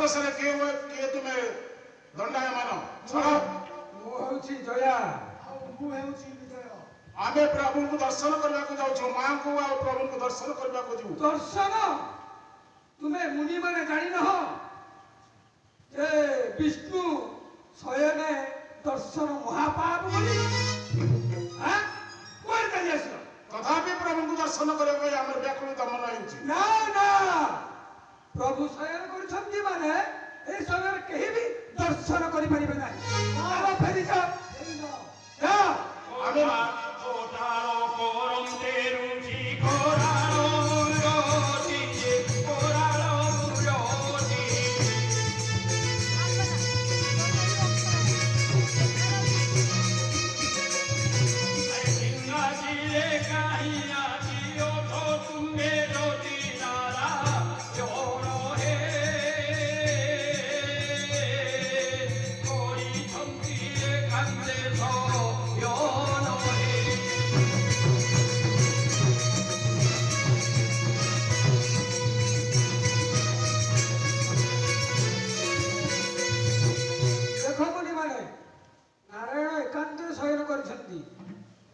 ବସରେ କିଏ ତୁମେ ଦଣ୍ଡାୟମାନ? ମୁଁ ହେଉଛି ଜୟା। ମୁଁ ହେଉଛି ବିଜୟ। ଆମେ ପ୍ରଭୁଙ୍କୁ ଦର୍ଶନ କରିବାକୁ ଯାଉଛୁ, ମାଙ୍କୁ ଆଉ ପ୍ରଭୁଙ୍କୁ ଦର୍ଶନ କରିବାକୁ ଯିବୁ। ଦର୍ଶନ? ତୁମେ ମୁନି ମାନେ ଜାଣିନହ ଯେ ବିଷ୍ଣୁ ଶୟନେ ଦର୍ଶନ ମହାପାପ ବୋଲି? କୁଆଡ଼େ ଚାଲି ଆସିଲ? ତଥାପି ପ୍ରଭୁଙ୍କୁ ଦର୍ଶନ କରିବା ପାଇଁ ଆମର ବ୍ୟାକୁଳ ଦମନ ହେଉଛି। ନା ନା, ପ୍ରଭୁ ଶୟନ କରୁଛନ୍ତି ମାନେ এই ସମୟରେ କେହି ବି ଦର୍ଶନ କରିପାରିବେ ନାହିଁ। ଫେରିଯାଅ। ଆମେ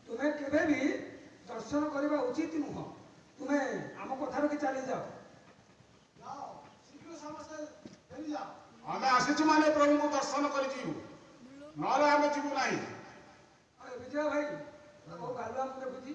ତୁମେ କେବେ ବି ଦର୍ଶନ କରିବା ଉଚିତ ନୁହଁ। ତୁମେ ଆମ କଥା ରଖି ଚାଲିଯାଅ। ଆମେ ଆସିଛୁ ମାନେ ପ୍ରଭୁଙ୍କୁ ଦର୍ଶନ କରିଯିବୁ, ନହେଲେ ଆମେ ଯିବୁ ନାହିଁ। ବିଜୟ ଭାଇ ଗାଲୁଆ ମୁଁ ଦେଖୁଛି।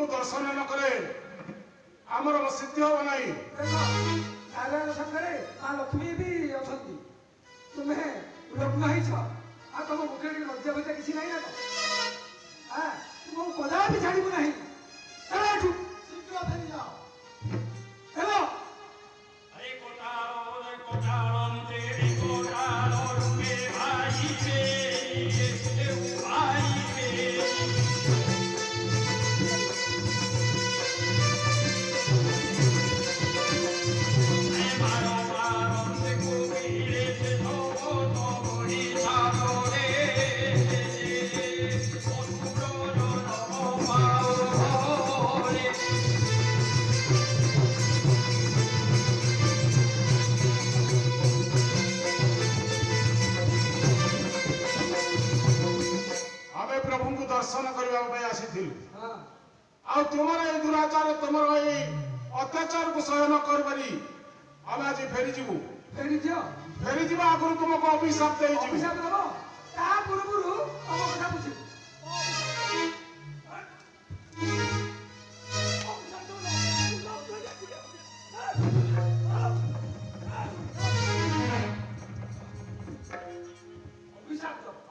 ଦର୍ଶନ ନ କଲେ ଆମର ସିଦ୍ଧି ହବ ନାହିଁ। ନାରାୟଣ ସାଙ୍ଗରେ ମା ଲକ୍ଷ୍ମୀ ବି ଅଛନ୍ତି। ତୁମେ ଲଗ୍ନ ହେଇଛ, ଆଉ ତମ ମୁଖରେ ଟିକେ ଲଜ୍ଜା ଫଜ୍ଜା କିଛି ନାହିଁ ନା? ତୁମକୁ କଦାପି ଛାଡ଼ିବୁ ନାହିଁ। ଏଠୁ ଶୀଘ୍ର ଫେରିଯାଅ। दर्शन करने आसीथिलु आ तुमर ए दुराचार तुमर ए अत्याचार को सहन कर परी हम आज फेरी जीवु फेरी जीवा आगु तुमको अभिशाप दे जीवु अभिशाप दबो ता पूर्वरु हम कथा बुझी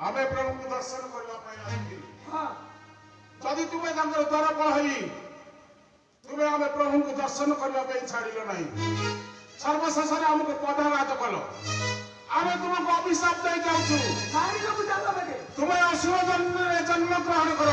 हमें प्रभु को दर्शन करने जदि तुम्हें द्वार पढ़ी तुम्हें आम प्रभु को दर्शन करने छाड़ ना सर्वशेष आमको पदाघात कल आम तुमको अभिशाप दे जाऊँ तुम्हें असुर जन्म ग्रहण कर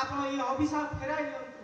ଆପଣ এই অভিশাপ ফেরাই নিয়ন্তু।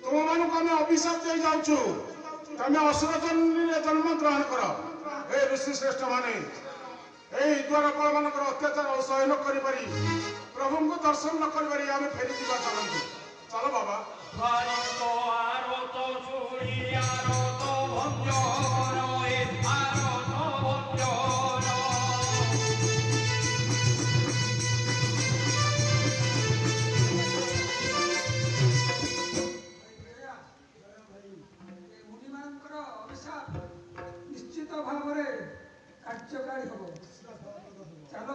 ତୁମମାନଙ୍କୁ ଆମେ ଅଭିଶାପ ଦେଇ ଯାଉଛୁ, ତମେ ଅସୁର ଜନ୍ମରେ ଜନ୍ମ ଗ୍ରହଣ କର। ଏ ଋଷି ଶ୍ରେଷ୍ଠ ମାନେ এই ଦ୍ୱାରପାଳ ମାନଙ୍କର ଅତ୍ୟାଚାର ସହ୍ୟ ନ କରିପାରି ପ୍ରଭୁଙ୍କୁ ଦର୍ଶନ ନ କରିପାରି ଆମେ ଫେରିଯିବା। ଚାଲନ୍ତୁ, ଚାଲ ବାବା। ମୁନିମାନଙ୍କର ଅଭିଶାପ ନିଶ୍ଚିତ ଭାବରେ କାର୍ଯ୍ୟକାରୀ ହବ। ଚାଲ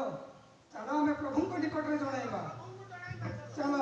ଚାଲ ଆମେ ପ୍ରଭୁଙ୍କ ନିକଟରେ ଜଣାଇବା। ଚାଲ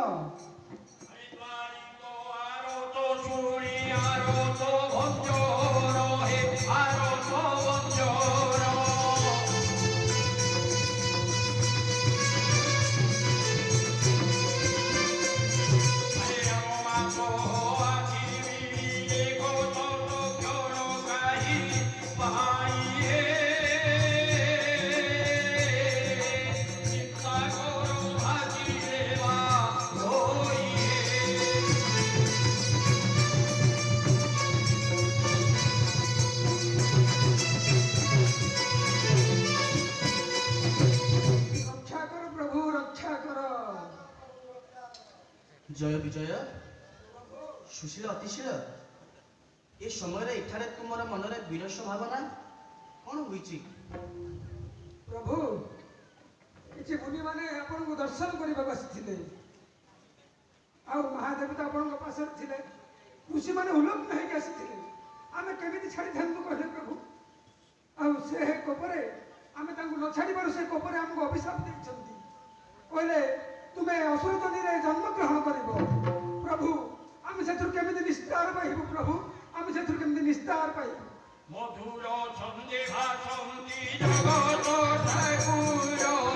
ରକ୍ଷା କର ପ୍ରଭୁ, ରକ୍ଷା କର। জয় বিজয় সুশীল অতিশীল এ সময়ের এখানে তোমার মନରେ বিরস ভাবনা কোন হইছি? ପ୍ରଭୁ କିଛି ମୁନିମାନେ ଆପଣଙ୍କୁ ଦର୍ଶନ କରିବାକୁ ଆସିଥିଲେ, ଆଉ ମହାଦେବ ତ ଆପଣଙ୍କ ପାଖରେ ଥିଲେ। ଋଷିମାନେ ଉଲଗ୍ନ ହେଇକି ଆସିଥିଲେ, ଆମେ କେମିତି ଛାଡ଼ିଥାନ୍ତୁ କହିଲେ ପ୍ରଭୁ? ଆଉ ସେ କୋପରେ ଆମେ ତାଙ୍କୁ ନ ଛାଡ଼ିବାରୁ ସେ କୋପରେ ଆମକୁ ଅଭିଶାପ ଦେଇଛନ୍ତି। କହିଲେ ତୁମେ ଅସୁର ଯୋନିରେ ଜନ୍ମଗ୍ରହଣ କରିବ। ପ୍ରଭୁ ଆମେ ସେଥିରୁ କେମିତି ନିସ୍ତାର ପାଇବୁ? ପ୍ରଭୁ ଆମେ ସେଥିରୁ କେମିତି ନିସ୍ତାର ପାଇବୁ? মধুর ছন্দে ভাসন্তি জগত ঠাকুর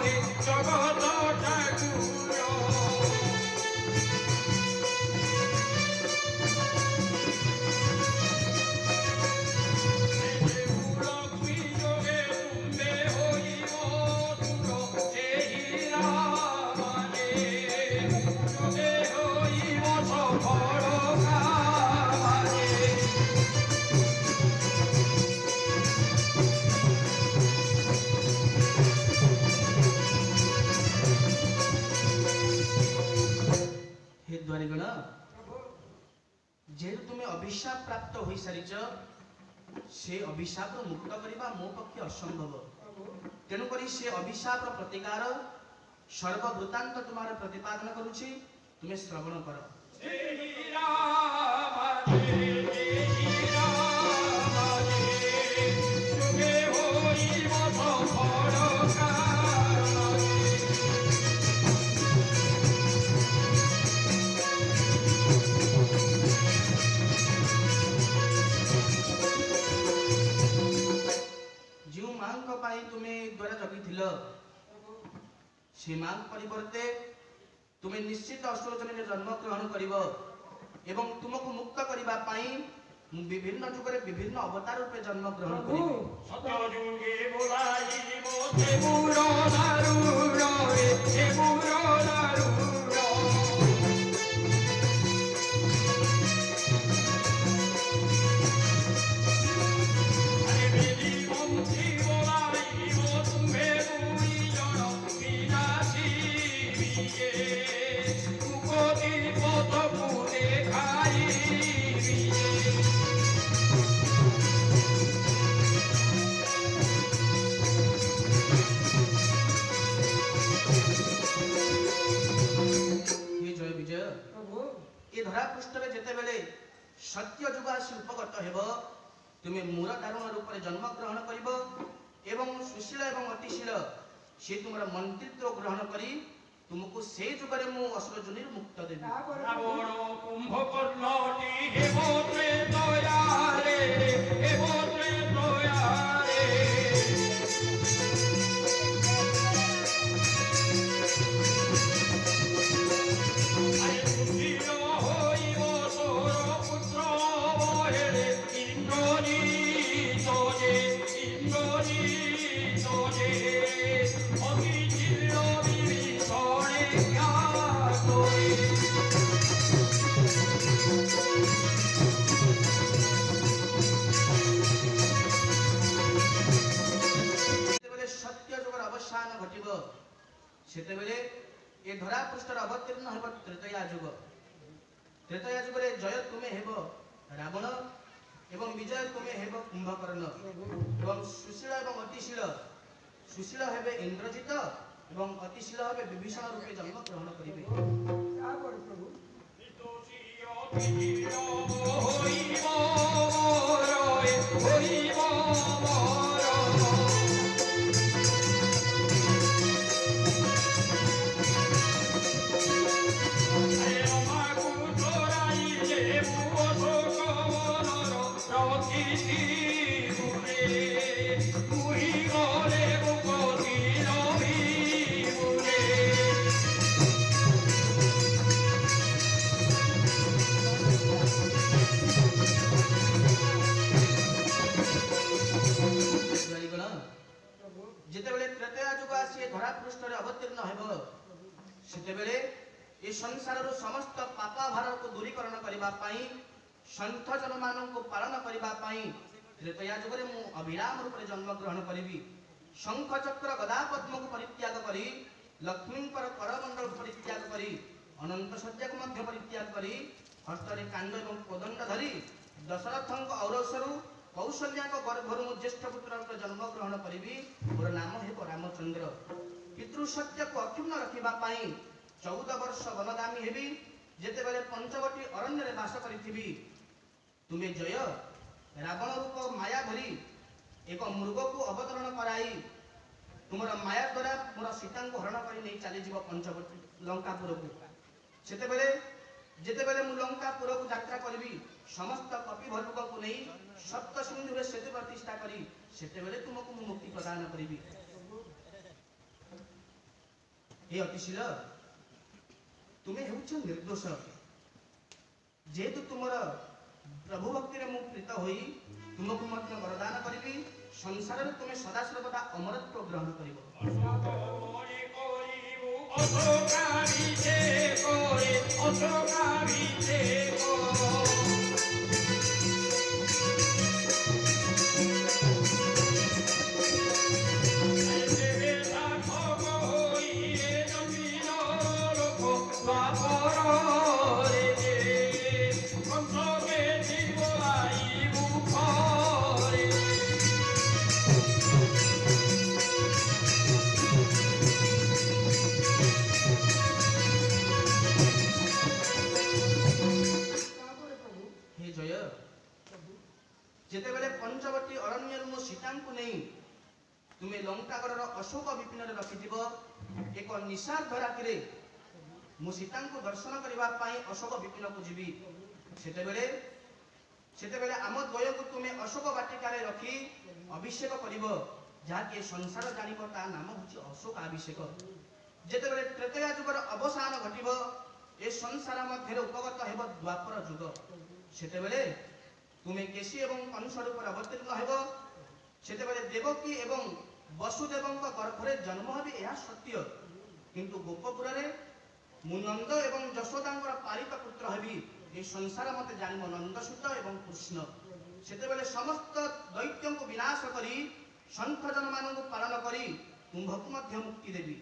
রে জগত ঠাকুর। লক্ষ্মী যোগে তুমে হইব দূর এই রামানে যোগে হইব সফল কামানে। হে দ্বারিগণ, যেহেতু তুমি অভিশাপ প্রাপ্ত হয়ে সারিছ, সে অভিশাপ মুক্ত করা মো পক্ষে অসম্ভব। তেণুকরি সে অভিশাপ প্রতিকার সর্ববৃত্তান্ত তোমার প্রতিপাদন করুছি, তুমি শ্রবণ কর। ଯେଉଁ ମାଙ୍କ ପାଇଁ ତୁମେ ଦ୍ୱାର ଜଗିଥିଲ, ସେ ମାଙ୍କ ପରିବର୍ତ୍ତେ ତୁମେ ନିଶ୍ଚିତ ଅସୁର ଜନ୍ମରେ ଜନ୍ମଗ୍ରହଣ କରିବ ଏବଂ ତୁମକୁ ମୁକ୍ତ କରିବା ପାଇଁ ମୁଁ ବିଭିନ୍ନ ଯୁଗରେ ବିଭିନ୍ନ ଅବତାର ରୂପେ ଜନ୍ମଗ୍ରହଣ କରିବି। সত্যযুগে বোলাইব দেবুর দারুণ রে দেবুর দারুণ। আরে বেদি মন্ত্রী বোলাইব তুমে দুই জন বিনাশী বিয়ে মুকতি পথকু দেখাইবি। ଧରା ପୃଷ୍ଠରେ ଯେତେବେଳେ ସତ୍ୟ ଯୁଗ ଆସି ଉପଗତ ହେବ ତୁମେ ମୂର ଦାରୁଣ ରୂପରେ ଜନ୍ମ ଗ୍ରହଣ କରିବ ଏବଂ ସୁଶୀଳ ଏବଂ ଅତିଶୀଳ ସେ ତୁମର ମନ୍ତ୍ରିତ୍ୱ ଗ୍ରହଣ କରି ତୁମକୁ ସେଇ ଯୁଗରେ ମୁଁ ଅସୁର ଯୋନିରୁ ମୁକ୍ତ ଦେବି। ତାପରେ ରାବଣ କୁମ୍ଭକର୍ଣ୍ଣଟି ହେବ ତ୍ରେତୟାରେ, ହେବ ତ୍ରେତୟାରେ। ଆରେ ସୁଶୀଳ ହୋଇବ ତୋର ପୁତ୍ର ହେଲେ ଇନ୍ଦ୍ରଜିତ ଯେ, ଇନ୍ଦ୍ରଜିତ ଯେ। ଅତିଶୀଳ ବିଭୀଷଣେ ଜ୍ଞାତରେ। ଯେତେବେଳେ ସତ୍ୟ ଯୁଗର ଅବସାନ ଘଟିବ ସେତେବେଳେ ଏ ଧରା ପୃଷ୍ଠରେ ଅବତୀର୍ଣ୍ଣ ହେବ ତ୍ରେତୟା ଯୁଗ। ତ୍ରେତୟା ଯୁଗରେ ଜୟ ତୁମେ ହେବ ରାବଣ ଏବଂ ବିଜୟ ତୁମେ ହେବ କୁମ୍ଭକର୍ଣ୍ଣ ଏବଂ ସୁଶୀଳ ଏବଂ ଅତିଶୀଳ, ସୁଶୀଳ ହେବେ ଇନ୍ଦ୍ରଜିତ ଏବଂ ଅତିଶୀଳ ହେବେ ବିଭୀଷଣ ରୂପେ ଜନ୍ମ ଗ୍ରହଣ କରିବେ। ତାପରେ ପ୍ରଭୁ ଭାଇଗଣ, ଯେତେବେଳେ ତ୍ରେତୟା ଯୁଗ ଆସି ଏ ଧରା ପୃଷ୍ଠରେ ଅବତୀର୍ଣ୍ଣ ହେବ ସେତେବେଳେ ଏ ସଂସାରରୁ ସମସ୍ତ ପାପ ଭାରକୁ ଦୂରୀକରଣ କରିବା ପାଇଁ ସନ୍ଥ ଜନମାନଙ୍କୁ ପାଳନ କରିବା ପାଇଁ ତ୍ରେତୟା ଯୁଗରେ ମୁଁ ଅବିରାମ ରୂପରେ ଜନ୍ମ ଗ୍ରହଣ କରିବି। ଶଙ୍ଖ ଚକ୍ର ଗଦା ପଦ୍ମକୁ ପରିତ୍ୟାଗ କରି ଲକ୍ଷ୍ମୀଙ୍କର କରମଣ୍ଡଳକୁ ପରିତ୍ୟାଗ କରି ଅନନ୍ତ ଶଯ୍ୟାକୁ ମଧ୍ୟ ପରିତ୍ୟାଗ କରି ହସ୍ତରେ କାଣ୍ଡ ଏବଂ କୋଦଣ୍ଡ ଧରି ଦଶରଥଙ୍କ ଔରସରୁ କୌଶଲ୍ୟାଙ୍କ ଗର୍ଭରୁ ମୁଁ ଜ୍ୟେଷ୍ଠ ପୁତ୍ର ରୂପେ ଜନ୍ମ ଗ୍ରହଣ କରିବି। ମୋର ନାମ ହେବ ରାମଚନ୍ଦ୍ର। ପିତୃସତ୍ୟକୁ ଅକ୍ଷୁଣ୍ଣ ରଖିବା ପାଇଁ 14 ବର୍ଷ ବନଗାମୀ ହେବି। ଯେତେବେଳେ ପଞ୍ଚବଟୀ ଅରଣ୍ୟରେ ବାସ କରିଥିବି ତୁମେ ଜୟ ରାବଣ ରୂପ ମାୟା ଧରି ଏକ ମୃଗକୁ ଅବତରଣ କରାଇ ତୁମର ମାୟା ଦ୍ୱାରା ମୋର ସୀତାଙ୍କୁ ହରଣ କରି ନେଇ ଚାଲିଯିବ ପଞ୍ଚବଟୀ ଲଙ୍କାପୁରକୁ। ଯେତେବେଳେ ମୁଁ ଲଙ୍କାପୁରକୁ ଯାତ୍ରା କରିବି ସମସ୍ତ କପି ଭଲ୍ଲୁକଙ୍କୁ ନେଇ ସପ୍ତ ସିନ୍ଧୁରେ ସେତୁ ପ୍ରତିଷ୍ଠା କରି ସେତେବେଳେ ତୁମକୁ ମୁଁ ମୁକ୍ତି ପ୍ରଦାନ କରିବି। ଏ ଅତିଶୀଳ ତୁମେ ହେଉଛ ନିର୍ଦୋଷ। ଯେହେତୁ ତୁମର ପ୍ରଭୁ ଭକ୍ତିରେ ମୁଁ ପ୍ରୀତ ହୋଇ ତୁମକୁ ମଧ୍ୟ ବରଦାନ କରିବି ସଂସାରରେ ତୁମେ ସଦାସର୍ବଦା ଅମରତ୍ୱ ଗ୍ରହଣ କରିବ। ଯେତେବେଳେ ପଞ୍ଚବଟୀ ଅରଣ୍ୟରୁ ମୁଁ ସୀତାଙ୍କୁ ନେଇ ତୁମେ ଲଙ୍କାଗଡ଼ର ଅଶୋକ ବିପିନରେ ରଖିଥିବ ଏକ ନିଶାର୍ଦ୍ଧ ରାତିରେ ମୁଁ ସୀତାଙ୍କୁ ଦର୍ଶନ କରିବା ପାଇଁ ଅଶୋକ ବିପିନକୁ ଯିବି। ସେତେବେଳେ ଆମ ଦ୍ୱୟକୁ ତୁମେ ଅଶୋକ ବାଟିକାରେ ରଖି ଅଭିଷେକ କରିବ, ଯାହାକି ଏ ସଂସାର ଜାଣିବ ତା ନାମ ହେଉଛି ଅଶୋକ ଅଭିଷେକ। ଯେତେବେଳେ ତ୍ରେତୟା ଯୁଗର ଅବସାନ ଘଟିବ ଏ ସଂସାର ମଧ୍ୟରେ ଉପଗତ ହେବ ଦ୍ୱାପର ଯୁଗ। ସେତେବେଳେ ତୁମେ କେଶୀ ଏବଂ କଂସ ରୂପରେ ଅବତୀର୍ଣ୍ଣ ହେବ। ସେତେବେଳେ ଦେବକୀ ଏବଂ ବସୁଦେବଙ୍କ ଗର୍ଭରେ ଜନ୍ମ ହେବେ ଏହା ସତ୍ୟ, କିନ୍ତୁ ଗୋପପୁରରେ ମୁଁ ନନ୍ଦ ଏବଂ ଯଶୋଦାଙ୍କର ପାଳିତ ପୁତ୍ର ହେବି। ଏ ସଂସାର ମତେ ଜାଣିବ ନନ୍ଦସୁତ ଏବଂ କୃଷ୍ଣ। ସେତେବେଳେ ସମସ୍ତ ଦୈତ୍ୟଙ୍କୁ ବିନାଶ କରି ସନ୍ଥ ଜନମାନଙ୍କୁ ପାଳନ କରି କୁମ୍ଭକୁ ମଧ୍ୟ ମୁକ୍ତି ଦେବି।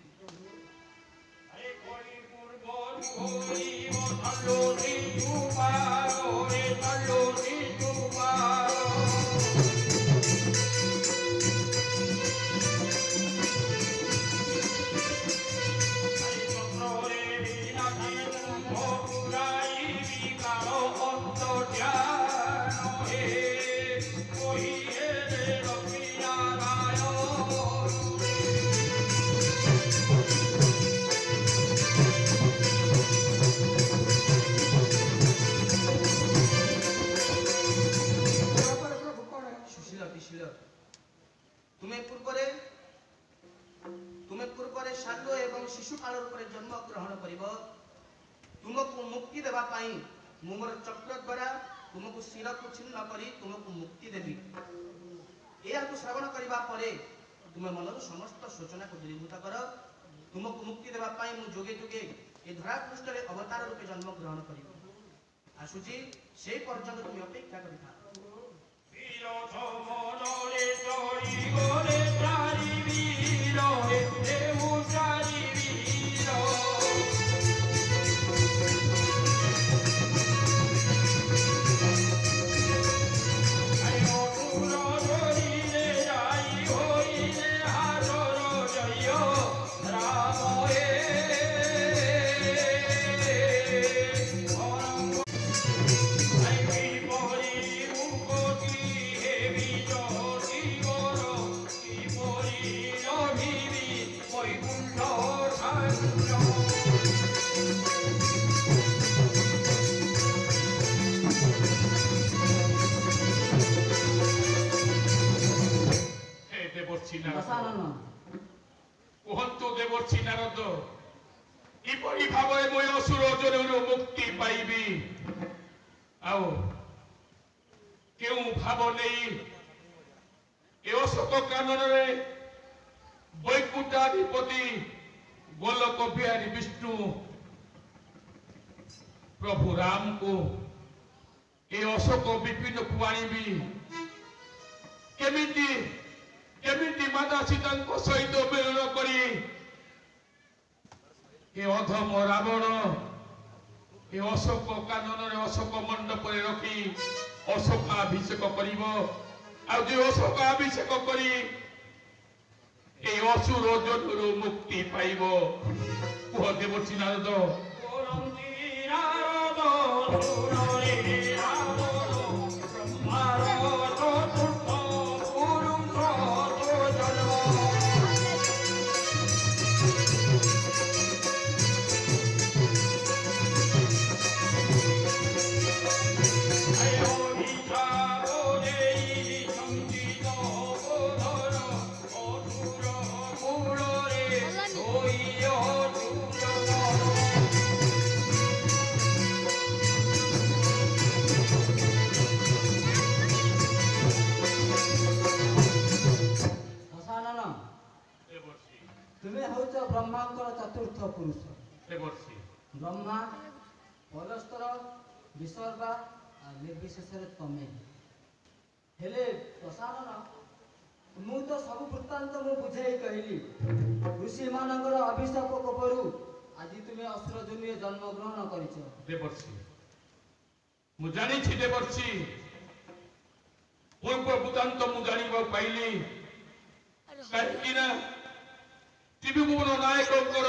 ପରେ ଶାଗ ଏବଂ ଶିଶୁପାଳ ରୂପରେ ଜନ୍ମ ଗ୍ରହଣ କରିବ। ତୁମକୁ ମୁକ୍ତି ଦେବା ପାଇଁ ମୁଁ ମୋର ଚକ୍ର ଦ୍ୱାରା ତୁମକୁ ଶିରକୁ ଛିନ୍ନ କରି ତୁମକୁ ମୁକ୍ତି ଦେବି। ଏହାକୁ ଶ୍ରବଣ କରିବା ପରେ ତୁମେ ମନରୁ ସମସ୍ତ ଶୋଚନାକୁ ଦୂରୀଭୂତ କର। ତୁମକୁ ମୁକ୍ତି ଦେବା ପାଇଁ ମୁଁ ଯୋଗେ ଯୋଗେ ଏ ଧରାପୃଷ୍ଠରେ ଅବତାର ରୂପେ ଜନ୍ମ ଗ୍ରହଣ କରିବି। ଆସୁଛି, সেই ପର୍ଯ୍ୟନ୍ତ তুমি ଅପେକ୍ଷା କରିଥାଅ। বিরথ মনরে চড়ি গলে চারি বীর হে দেবু চারি বীর କୁହନ୍ତୁ ଦେବର୍ଷି ନାରଦ, କିପରି ଭାବରେ ମୁଁ ଅସୁର ଜନରୁ ମୁକ୍ତି ପାଇବି, ଆଉ କେଉଁ ଭାବ ନେଇ ଏ ଅଶୋକ କାନନରେ ବୈକୁଣ୍ଠାଧିପତି ଗୋଲକ ବିହାରୀ ବିଷ୍ଣୁ ପ୍ରଭୁ ରାମକୁ ଏ ଅଶୋକ ବିପିନକୁ ଆଣିବି। କେମିତି କେମିତି ମାତା ସୀତାଙ୍କ ସହିତ ମିଳନ କରି ଏ ଅଧମ ରାବଣ ଏ ଅଶୋକ କାନନରେ ଅଶୋକ ମଣ୍ଡପରେ ରଖି ଅଶୋକାଭିଷେକ କରିବ। ଆଉ ଯେ ଅଶୋକାଭିଷେକ କରି ଏ ଅସୁର ଜନରୁ ମୁକ୍ତି ପାଇବ। କୁହ ଦେବର୍ଷି ନାରଦ। ତୁମେ ହେଉଛ ବ୍ରହ୍ମାଙ୍କର ଚତୁର୍ଥ ପୁରୁଷ। ବ୍ରହ୍ମା, ପରସ୍ତର, ବିସର୍ବା ଆଉ ନିର୍ବିଶେଷରେ ତମେ। ହେଲେ ପ୍ରସାରଣ, ମୁଁ ତ ସବୁ ବୃତ୍ତାନ୍ତ ମୁଁ ବୁଝାଇ କହିଲି। ଋଷିମାନଙ୍କର ଅଭିଶାପ କୋପରୁ ଆଜି ତୁମେ ଅସୁର ଜନ୍ମରେ ଜନ୍ମଗ୍ରହଣ କରିଛ। ଦେବର୍ଷି, ମୁଁ ଜାଣିଛି ଦେବର୍ଷି, ପୂର୍ବ ବୃତ୍ତାନ୍ତ ମୁଁ ଜାଣିବାକୁ ପାଇଲି। କାହିଁକି ନା ତ୍ରିଭୁବନ ନାୟକଙ୍କର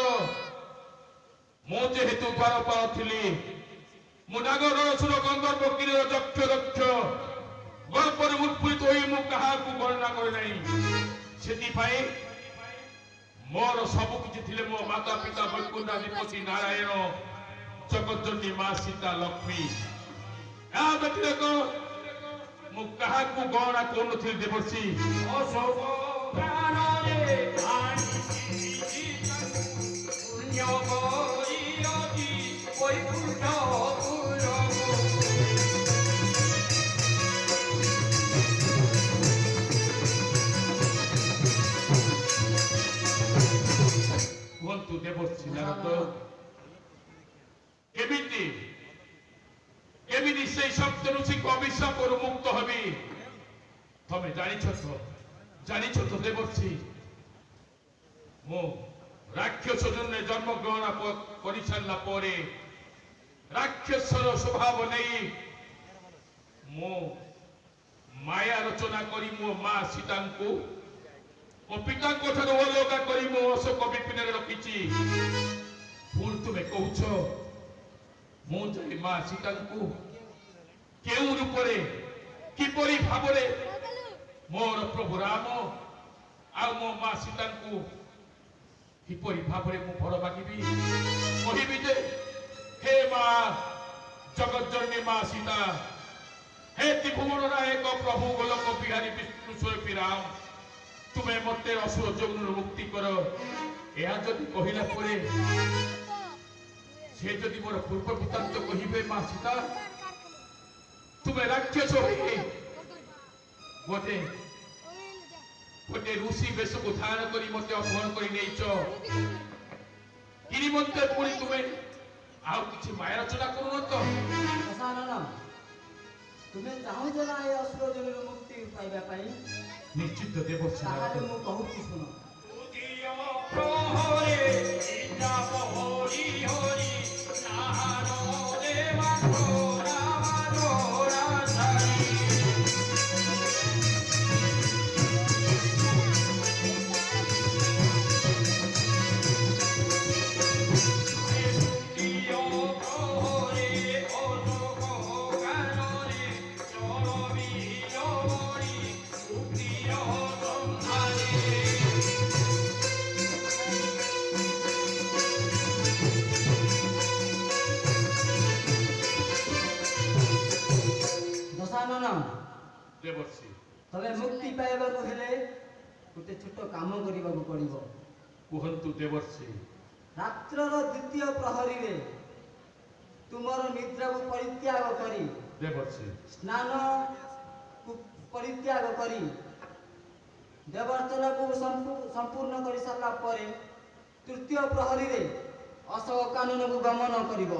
ମୁଁ ଯେହେତୁ ଦ୍ୱାରପାଳ ଥିଲି, ମୁଁ ନାଗରଣସୁର ଗନ୍ଧର୍ବ କିରୀର ଯକ୍ଷ ଦକ୍ଷ ଗଳ୍ପରେ ଉତ୍ଫୁଲ୍ଲିତ ହୋଇ ମୁଁ କାହାକୁ ବର୍ଣ୍ଣନା କରେ ନାହିଁ। ସେଥିପାଇଁ ମୋର ସବୁ କିଛି ଥିଲେ ମୋ ମାତା ପିତା ବୈକୁଣ୍ଠାଧିପତି ନାରାୟଣ, ଜଗଜ୍ଜନନୀ ମା ସୀତା, ଲକ୍ଷ୍ମୀ। ଏହା ବ୍ୟତିରେକ ମୁଁ କାହାକୁ ଗଣନା କରୁନଥିଲି ଦେବର୍ଷି। ଅଶୋକ ପ୍ରାଣରେ କୁହନ୍ତୁ ଦେବର୍ଷି ନାରଦ, କେମିତି କେମିତି ସେଇ ଶବ୍ଦ ଋଷିଙ୍କ ଅଭିଶାପରୁ ମୁକ୍ତ ହେବି? ତମେ ଜାଣିଛ ତ ଦେବର୍ଷି, ମୁଁ ରାକ୍ଷସ ଜନ୍ମରେ ଜନ୍ମଗ୍ରହଣ କରିସାରିଲା ପରେ ରାକ୍ଷସର ସ୍ୱଭାବ ନେଇ ମୁଁ ମାୟା ରଚନା କରି ମୋ ମା ସୀତାଙ୍କୁ ମୋ ପିତାଙ୍କ ଠାରୁ ଅଲଗା କରି ମୋ ଅଶୋକ ବିପିନରେ ରଖିଛି। ପୁଣି ତୁମେ କହୁଛ ମୁଁ ଯାଇ ମା ସୀତାଙ୍କୁ କେଉଁ ରୂପରେ କିପରି ଭାବରେ ମୋର ପ୍ରଭୁ ରାମ ଆଉ ମୋ ମା ସୀତାଙ୍କୁ କିପରି ଭାବରେ ମୁଁ ବର ମାଗିବି? କହିବି ଯେ हे मां जगज्जननी मां सीता, हे त्रिभुवन नायक प्रभु गोलक बिहारी विष्णु स्वरूपी राम, तुम्हें मते असुर जगन मुक्ति कर। ଏହା ଯଦି କହିଲା ପରେ ସେ ଯଦି ମୋର ପୂର୍ବ ବୃତ୍ତାନ୍ତ କହିବେ ମା ସୀତା ତୁମେ ରାକ୍ଷସ ହୋଇ ଗୋଟେ ଋଷି ବେଶକୁ ଧାରଣ କରି ମତେ ଅପହରଣ କରି ନେଇଛ ଗିରିମନ୍ତେ ପୁଣି ତୁମେ ଆଉ କିଛି ମାୟା ରଚନା କରୁନ ତ ଦଶାନନ ତୁମେ ଚାହୁଁଛ ନା ଏ ଅସୁର ଜମିରୁ ମୁକ୍ତି ପାଇବା ପାଇଁ ନିଶ୍ଚିତ ଦେବର୍ଷି ତାହେଲେ ମୁଁ କହୁଛି ଶୁଣ ଦେବର୍ଷି ତମେ ମୁକ୍ତି ପାଇବାକୁ ହେଲେ ଗୋଟେ ଛୋଟ କାମ କରିବାକୁ ପଡିବ କୁହନ୍ତୁ ଦେବର୍ଷି ରାତ୍ରର ଦ୍ୱିତୀୟ ପ୍ରହରୀରେ ତୁମର ନିଦ୍ରାକୁ ପରିତ୍ୟାଗ କରି ଦେବର୍ଷି ସ୍ନାନକୁ ପରିତ୍ୟାଗ କରି ଦେବାର୍ଚ୍ଚନାକୁ ସମ୍ପୂର୍ଣ୍ଣ କରି ସାରିଲା ପରେ ତୃତୀୟ ପ୍ରହରୀରେ ଅଶୋକ କାନନକୁ ଗମନ କରିବ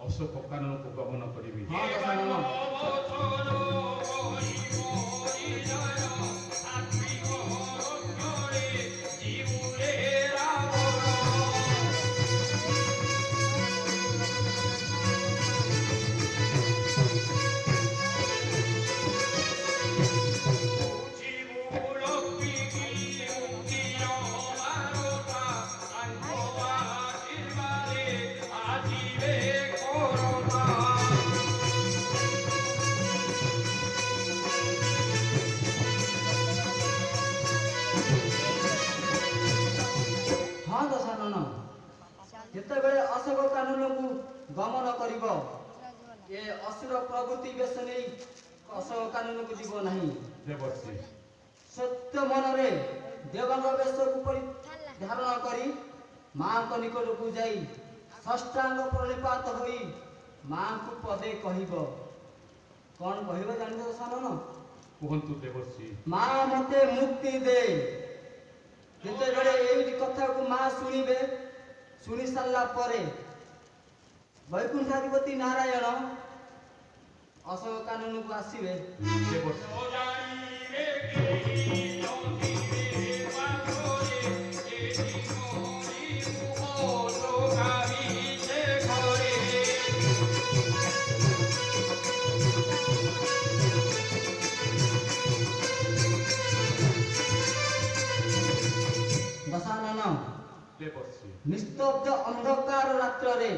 ଅଶୋକ କାନନକୁ ଗମନ କରିବି ହଁ ଦଶାନନ ଯେତେବେଳେ ଅଶୋକ କାନନକୁ ଗମନ କରିବ ଏ ଅସୁର ପ୍ରଭୃତି ବେଶ ନେଇ ଅଶୋକ କାନନକୁ ଯିବ ନାହିଁ ଦେବର୍ଷି ସତ୍ୟ ମନରେ ଦେବଙ୍କ ବେଶକୁ ଧାରଣ କରି ମାଙ୍କ ନିକଟକୁ ଯାଇ ଷଷ୍ଠାଙ୍ଗ ପ୍ରଣିପାତ ହୋଇ ମାଙ୍କୁ ପଦେ କହିବ କଣ କହିବ ଜାଣିଛ ଦଶାନନ କୁହନ୍ତୁ ଦେବର୍ଷି ମା ମତେ ମୁକ୍ତି ଦେ ଯେତେବେଳେ ଏଇ କଥାକୁ ମା ଶୁଣିବେ ଶୁଣି ସାରିଲା ପରେ ବୈକୁଣ୍ଠାଧିପତି ନାରାୟଣ ଅଶୋକ କାନନକୁ ଆସିବେ ଦଶାନନ ନିସ୍ତବ୍ଧ ଅନ୍ଧକାର ରାତ୍ରରେ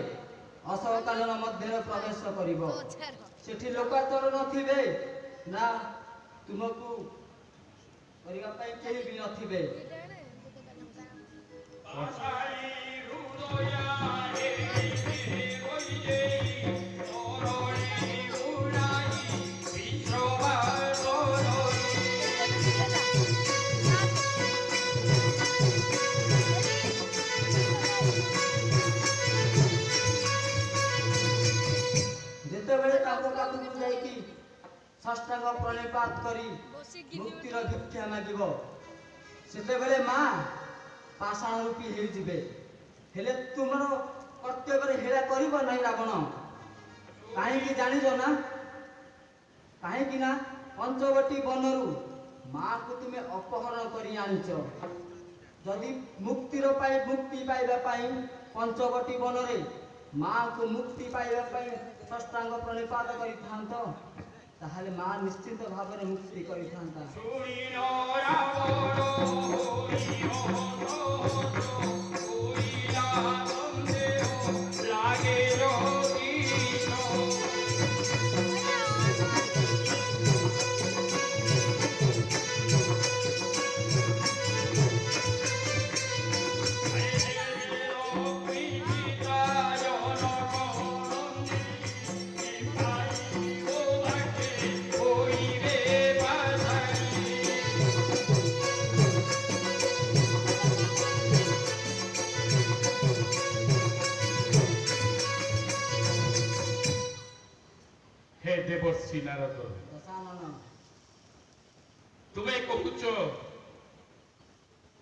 ଅଶୋକ କାନନ ମଧ୍ୟରେ ପ୍ରବେଶ କରିବ ସେଠି ଲୋକାଚର ନଥିବେ ନା ତୁମକୁ କରିବା ପାଇଁ କେହି ବି ନଥିବେ ଯେତେବେଳେ ତାଙ୍କ ପାଖକୁ ଯାଇକି ଷଷ୍ଠାଙ୍ଗ ପ୍ରଣିପାତ କରି ମୁକ୍ତିର ଭିକ୍ଷା ମାଗିବ ସେତେବେଳେ ମା ପାଷାଣ ରୂପୀ ହେଇଯିବେ ହେଲେ ତୁମର କର୍ତ୍ତବ୍ୟରେ ହେଳା କରିବ ନାହିଁ ରାବଣ କାହିଁକି ଜାଣିଛ ନା କାହିଁକି ନା ପଞ୍ଚବଟୀ ବନରୁ ମାକୁ ତୁମେ ଅପହରଣ କରି ଆଣିଛ ଯଦି ମୁକ୍ତି ପାଇବା ପାଇଁ ପଞ୍ଚବଟୀ ବନରେ ମାଙ୍କୁ ମୁକ୍ତି ପାଇବା ପାଇଁ ଷଷ୍ଠାଙ୍ଗ ପ୍ରଣିପାତ କରିଥାନ୍ତ ତାହେଲେ ମା ନିଶ୍ଚିତ ଭାବରେ ମୁକ୍ତି କରିଥାନ୍ତା ଦେବର୍ଷି ନାରଦ ଦଶାନନ ତୁମେ କହୁଛ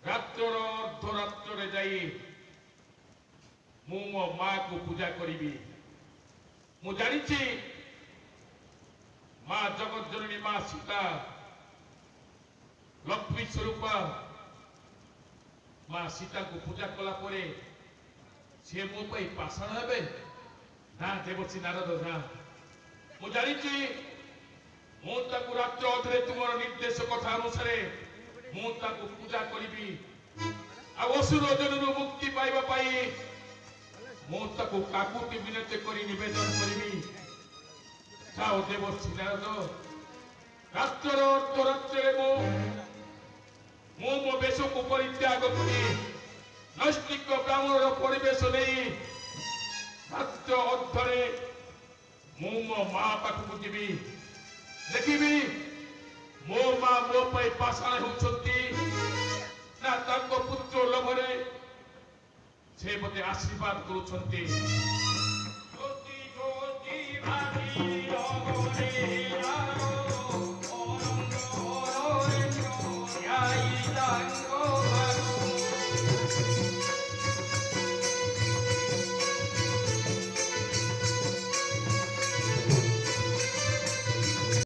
ରାତ୍ରର ଅର୍ଦ୍ଧରାତ୍ରରେ ଯାଇ ମୁଁ ମୋ ମାକୁ ପୂଜା କରିବି। ମୁଁ ଜାଣିଛି ମା ଜଗତଜନନୀ ମା ସୀତା ଲକ୍ଷ୍ମୀ ସ୍ୱରୂପା ମା ସୀତାଙ୍କୁ ପୂଜା କଲା ପରେ ସେ ମୋ ପାଇଁ ପାଷାଣ ହେବେ ନା ଦେବର୍ଷି ନାରଦ ନା ମୁଁ ଜାଣିଛି ମୁଁ ତାକୁ ରାତ୍ର ଅଧରେ ତୁମର ନିର୍ଦ୍ଦେଶ କଥା ଅନୁସାରେ ମୁଁ ତାକୁ ପୂଜା କରିବି ଆଉ ଅସୁର ଜନରୁ ମୁକ୍ତି ପାଇବା ପାଇଁ ମୁଁ ତାକୁ କାକୁତି ବିନତି କରି ନିବେଦନ କରିବି। ଯାଅ ଦେବର୍ଷି ନାରଦ ରାତ୍ରର ଅର୍ଦ୍ଧରାତ୍ରରେ ମୁଁ ମୋ ବେଶକୁ ପରିତ୍ୟାଗ କରି ନୈଷ୍ଠିକ ବ୍ରାହ୍ମଣର ପରିବେଶ ନେଇ ରାତ୍ର ଅର୍ଦ୍ଧରେ ମୁଁ ମୋ ମା ପାଖକୁ ଯିବି। ଦେଖିବି ମୋ ମା ମୋ ପାଇଁ ପାଷାଣ ହେଉଛନ୍ତି ନା ତାଙ୍କ ପୁତ୍ର ଲୋଭରେ ସେ ମୋତେ ଆଶୀର୍ବାଦ କରୁଛନ୍ତି। ଜ୍ୟୋତି ଜ୍ୟୋତି ଭାତି ରଗରେ ନାର ଅନନ୍ତ ହରରେ ନ୍ୟାୟୀ